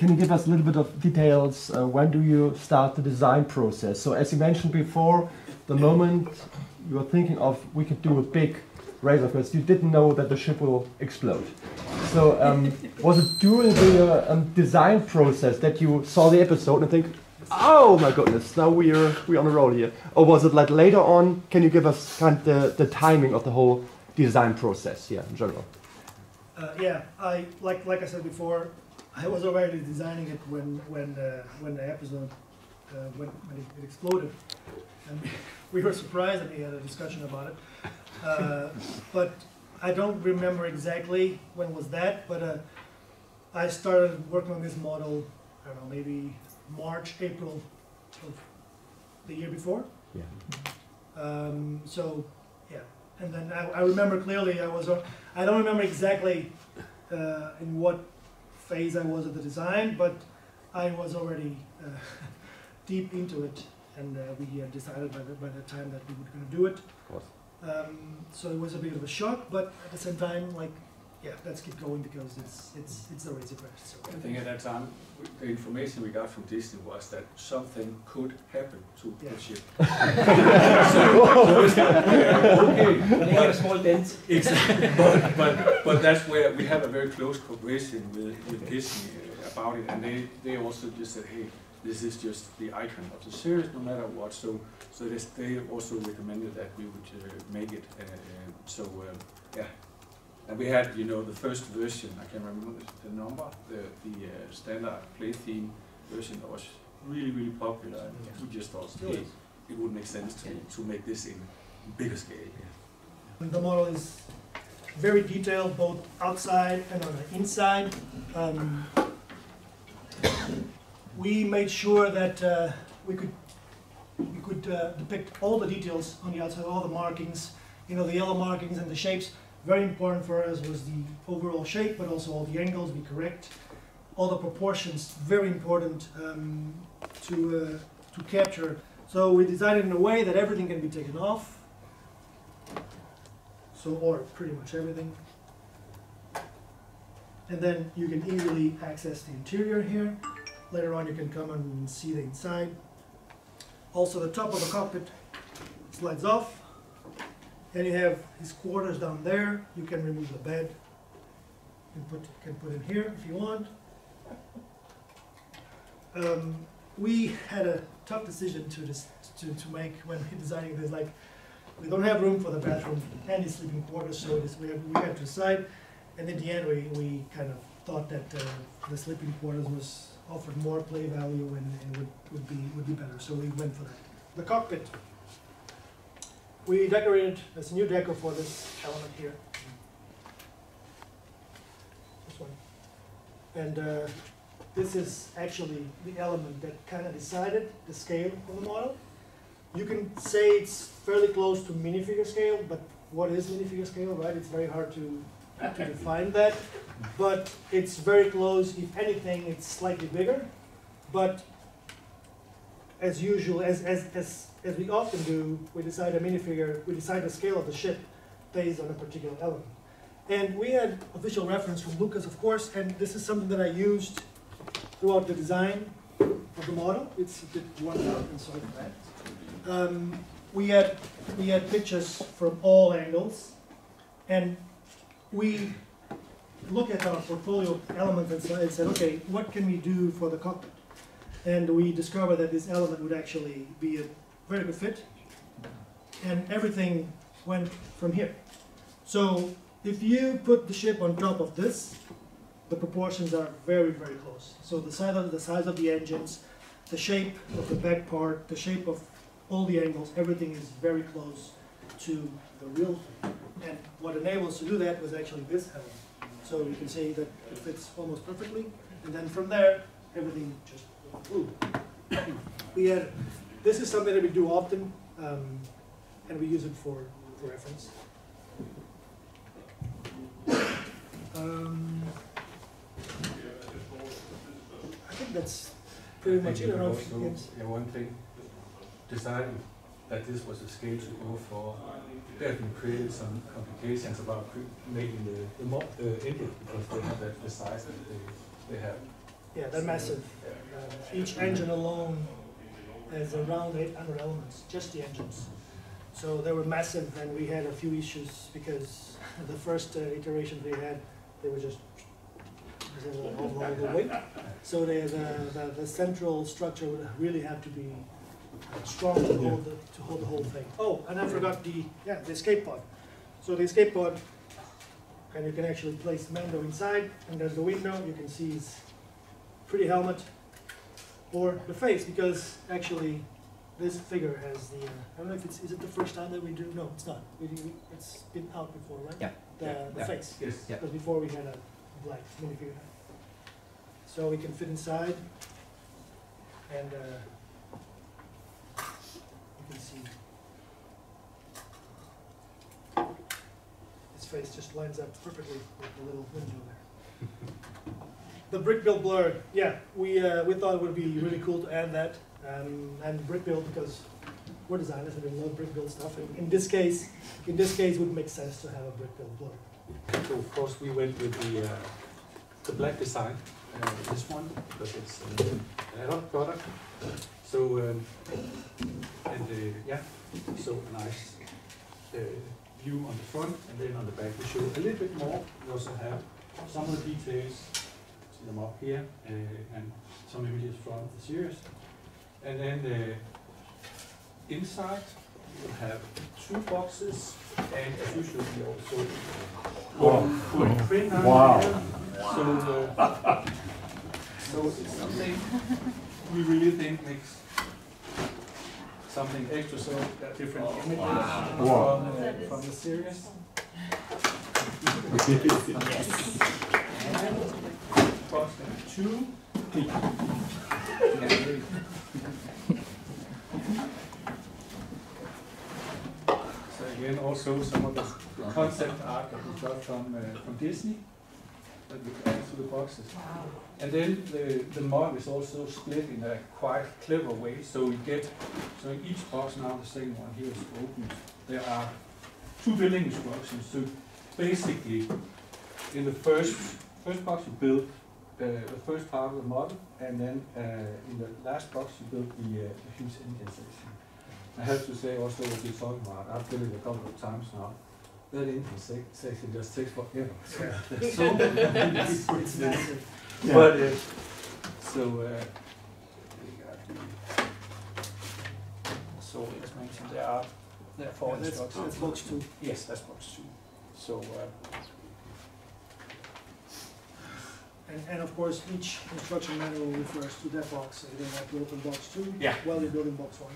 can you give us a little bit of details? When do you start the design process? So as you mentioned before, the moment you were thinking of we could do a big Razor Crest, you didn't know that the ship will explode. So was it during the design process that you saw the episode and think, oh my goodness, now we're on a roll here? Or was it like later on? Can you give us kind of the timing of the whole design process here in general? Yeah, like I said before, I was already designing it when the episode when it exploded, and we were surprised and we had a discussion about it. But I don't remember exactly when was that. But I started working on this model, I don't know, maybe March, April of the year before. Yeah. So yeah, and then I remember clearly I don't remember exactly in what phase I was of the design, but I was already deep into it, and we decided by the time that we were going to do it. Of course. So it was a bit of a shock, but at the same time, like, yeah, let's keep going because it's the Razor Crest. So. I think at that time, the information we got from Disney was that something could happen to the ship. Okay, they have a small dent. Exactly. But that's where we have a very close cooperation with Disney about it, and they also just said, hey, this is just the icon of the series, no matter what. So they also recommended that we would make it. Yeah. And we had, the first version, I can't remember the number, the standard play theme version that was really, really popular. And we just thought, hey, it would make sense to make this in bigger scale. The model is very detailed, both outside and on the inside. We made sure that we could depict all the details on the outside, all the markings, the yellow markings and the shapes. Very important for us was the overall shape, but also all the angles be correct. All the proportions, very important to capture. So we designed it in a way that everything can be taken off. Or pretty much everything. And then you can easily access the interior here. Later on you can come and see the inside. Also the top of the cockpit slides off. And you have his quarters down there. You can remove the bed. You can put in here if you want. We had a tough decision to make when we designing this. Like, we don't have room for the bathroom and the sleeping quarters, so we had to decide. And in the end, we kind of thought that the sleeping quarters offered more play value and would be better. So we went for that. The cockpit. We decorated, there's a new decor for this element here. This one. And this is actually the element that kind of decided the scale of the model. You can say it's fairly close to minifigure scale, but what is minifigure scale, right? It's very hard to define that. But it's very close. If anything, it's slightly bigger. But as usual, as we often do, we decide the scale of the ship based on a particular element. And we had official reference from Lucas, of course, and this is something that I used throughout the design of the model. It's a bit worn out, and sorry for that. We had pictures from all angles, and we looked at our portfolio element and said, okay, what can we do for the cockpit? And we discovered that this element would actually be a very good fit, and everything went from here. So if you put the ship on top of this, the proportions are very, very close. So the size of the engines, the shape of the back part, the shape of all the angles, everything is very close to the real thing. And what enables us to do that was actually this element. So you can see that it fits almost perfectly, and then from there, everything just flew. This is something that we do often, and we use it for reference. I think that's pretty much it. One thing, deciding that this was a scale to go for, definitely created some complications about making the engine, because they have the size that they have. Yeah, they're massive. Each engine alone has around 800 elements, just the engines. So they were massive, and we had a few issues because the first iterations we had, they were just all the weight. So the central structure would really have to be strong to hold the whole thing. Oh, and I forgot the escape pod. So the escape pod, and you can actually place Mando inside, and there's the window. You can see his pretty helmet or the face, because actually this figure has the. I don't know if is it the first time that we do? No, it's not. It's been out before, right? Yeah. The face. Yes. Yeah. Because before we had a black minifigure. So we can fit inside, and you can see his face just lines up perfectly with the little window there. The brick build blur, yeah, we thought it would be really cool to add that, and brick build, because we're designers and we love brick build stuff. And in this case, it would make sense to have a brick build blur. So of course we went with the black design, this one, because it's an add-on product. So so a nice view on the front, and then on the back we show a little bit more. We also have some of the details, see them up here, and some images from the series. And then inside we'll have 2 boxes, and as usual we also put a print on here. So it's something we really think makes something extra, so different images from the series. And box number 2. So again, also some of the concept art that we got from Disney that we add to the boxes. And then the mod is also split in a quite clever way. So in each box, now the second one here is open, there are 2 building instructions. So basically, in the first box you build the first part of the model, and then in the last box you build the huge engine section. I have to say also what you're talking about, I've built it a couple of times now. That engine section just takes forever. Yeah. There's so many It's massive. Yeah. But so as mentioned, there are 4 instructions. That's box 2. Yes, that's box 2. So And of course, each instruction manual refers to that box, so you don't have to open box 2 Yeah. while you're building box 1.